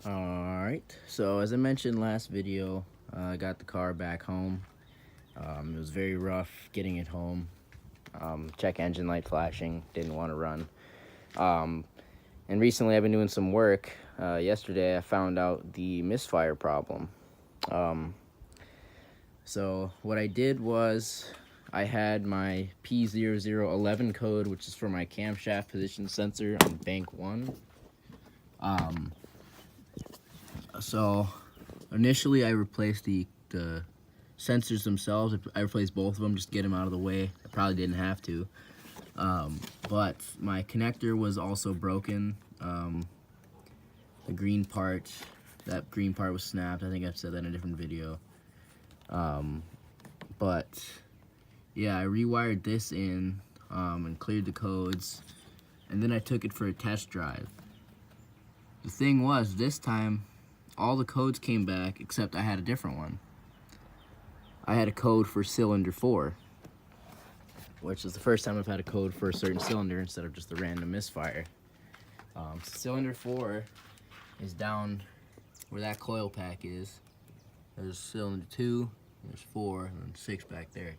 Alright, so as I mentioned last video, I got the car back home. It was very rough getting it home. Check engine light flashing, didn't want to run. And recently I've been doing some work. Yesterday I found out the misfire problem. So what I did was I had my P0011 code, which is for my camshaft position sensor on bank 1. So initially I replaced the sensors themselves. I replaced both of them just to get them out of the way. I probably didn't have to. But my connector was also broken. The green part, that green part was snapped. I think I've said that in a different video. But yeah, I rewired this in and cleared the codes, and then I took it for a test drive. The thing was, this time all the codes came back except I had a different one. I had a code for cylinder 4, which is the first time I've had a code for a certain cylinder instead of just a random misfire. Cylinder 4 is down where that coil pack is. There's cylinder 2, there's 4, and then 6 back there.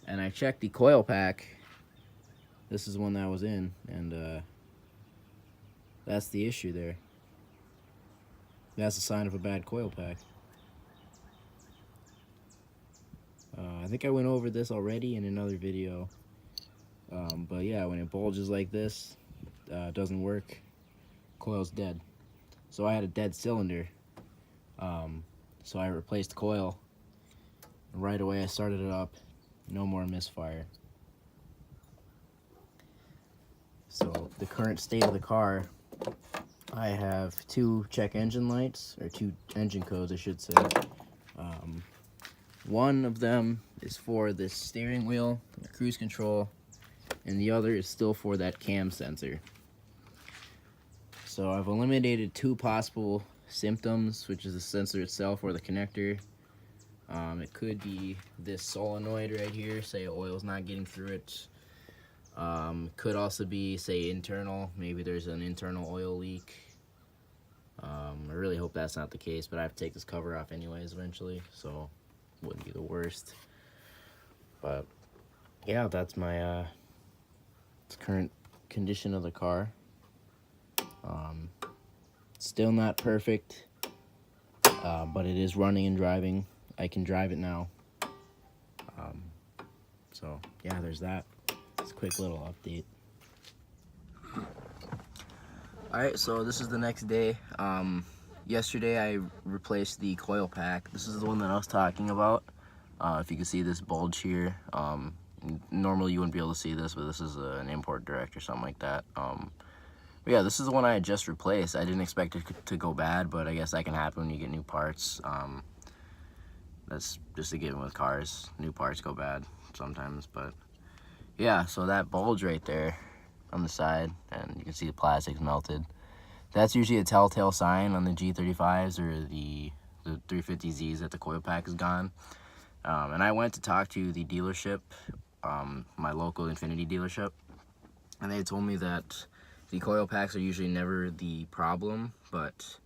And I checked the coil pack. This is the one that I was in, and that's the issue there. That's a sign of a bad coil pack. I think I went over this already in another video. But yeah, when it bulges like this, it doesn't work, coil's dead. So I had a dead cylinder. So I replaced the coil. Right away I started it up. No more misfire. So the current state of the car, I have 2 check engine lights, or 2 engine codes I should say. One of them is for the steering wheel, the cruise control, and the other is still for that cam sensor. So I've eliminated 2 possible symptoms, which is the sensor itself or the connector. It could be this solenoid right here, say oil's not getting through it. Could also be, say, internal. Maybe there's an internal oil leak. I really hope that's not the case, but I have to take this cover off anyways eventually, so wouldn't be the worst. But yeah, that's my current condition of the car. Still not perfect, but it is running and driving. I can drive it now. So yeah, there's that. It's a quick little update. Alright, so this is the next day. Yesterday I replaced the coil pack. This is the one that I was talking about. If you can see this bulge here, normally you wouldn't be able to see this, but this is an import direct or something like that. But yeah, this is the one I had just replaced. I didn't expect it to go bad, but I guess that can happen when you get new parts. That's just a given with cars. New parts go bad sometimes, but yeah, so that bulge right there on the side, and you can see the plastic's melted. That's usually a telltale sign on the G35s or the 350Zs that the coil pack is gone. And I went to talk to the dealership, my local Infinity dealership, and they told me that the coil packs are usually never the problem, but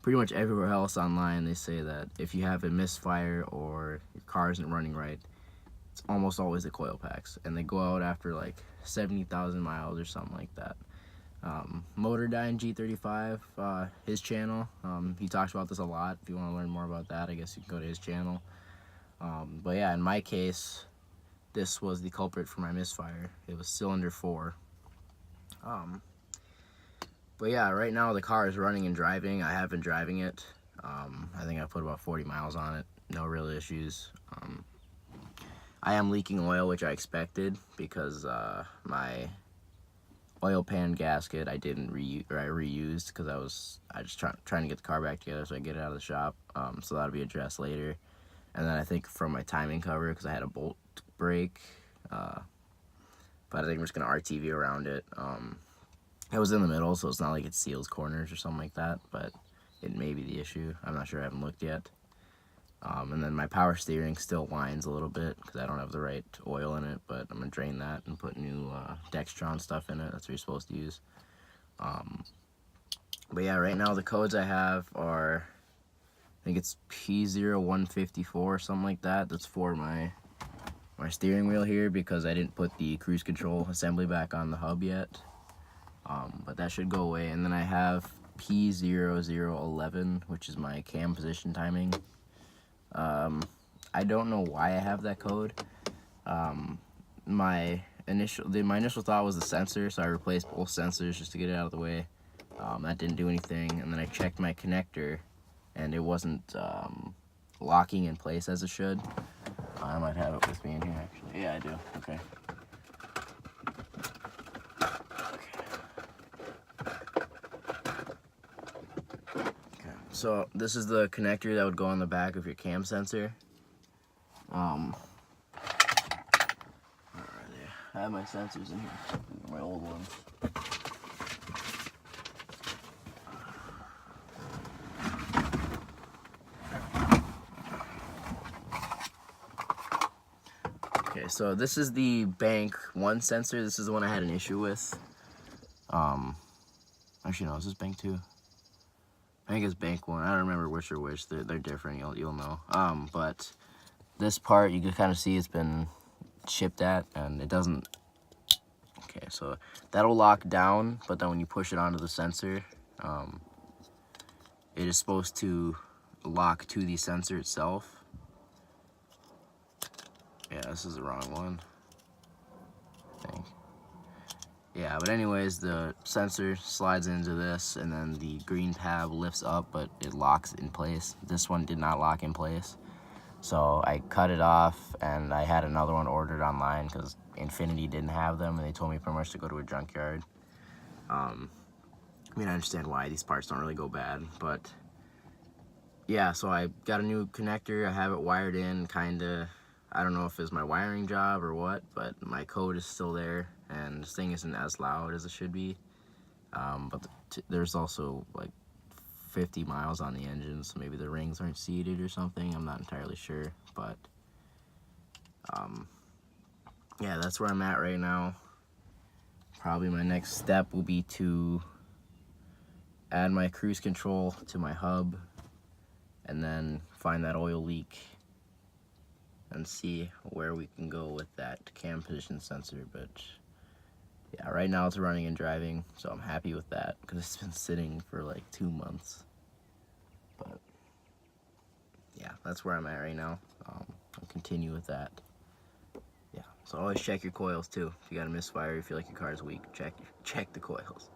pretty much everywhere else online they say that if you have a misfire or your car isn't running right, it's almost always the coil packs, and they go out after like 70,000 miles or something like that. Motor Dyne G35, his channel, he talks about this a lot. If you want to learn more about that, I guess you can go to his channel. But yeah, in my case, this was the culprit for my misfire. It was cylinder 4. But yeah, right now the car is running and driving. I have been driving it. I think I put about 40 miles on it. No real issues. I am leaking oil, which I expected, because my oil pan gasket I didn't reuse, or I reused because I just trying to get the car back together so I get it out of the shop. So that'll be addressed later. And then I think from my timing cover, because I had a bolt break, but I think I'm just gonna RTV around it. It was in the middle, so it's not like it seals corners or something like that, but it may be the issue. I'm not sure, I haven't looked yet. And then my power steering still whines a little bit because I don't have the right oil in it, but I'm gonna drain that and put new Dextron stuff in it. That's what you're supposed to use. But yeah, right now the codes I have are, I think it's P0154 or something like that. That's for my steering wheel here, because I didn't put the cruise control assembly back on the hub yet. But that should go away. And then I have P0011, which is my cam position timing. I don't know why I have that code. My initial thought was the sensor, so I replaced both sensors just to get it out of the way. That didn't do anything, and then I checked my connector, and it wasn't locking in place as it should. I might have it with me in here, actually. Yeah, I do. Okay. So this is the connector that would go on the back of your cam sensor. Where are they? I have my sensors in here, my old ones. Okay, so this is the bank 1 sensor. This is the one I had an issue with. Actually no, is this bank 2? I think it's bank 1. I don't remember which or which. They're different. You'll know. But this part you can kind of see it's been chipped at, and it doesn't. Okay, so that'll lock down, but then when you push it onto the sensor, it is supposed to lock to the sensor itself. Yeah, this is the wrong one, I think. Yeah, but anyways, the sensor slides into this, and then the green tab lifts up, but it locks in place. This one did not lock in place. So I cut it off, and I had another one ordered online because Infinity didn't have them, and they told me pretty much to go to a junkyard. I mean, I understand why. These parts don't really go bad, but yeah, so I got a new connector. I have it wired in, kinda. I don't know if it's my wiring job or what, but my code is still there, and this thing isn't as loud as it should be. But there's also like 50 miles on the engine, so maybe the rings aren't seated or something. I'm not entirely sure, but yeah, that's where I'm at right now. Probably my next step will be to add my cruise control to my hub, and then find that oil leak and see where we can go with that cam position sensor. But yeah, right now it's running and driving, so I'm happy with that because it's been sitting for like 2 months. But yeah, that's where I'm at right now. I'll continue with that. Yeah, so always check your coils too. If you got a misfire, you feel like your car is weak, check the coils.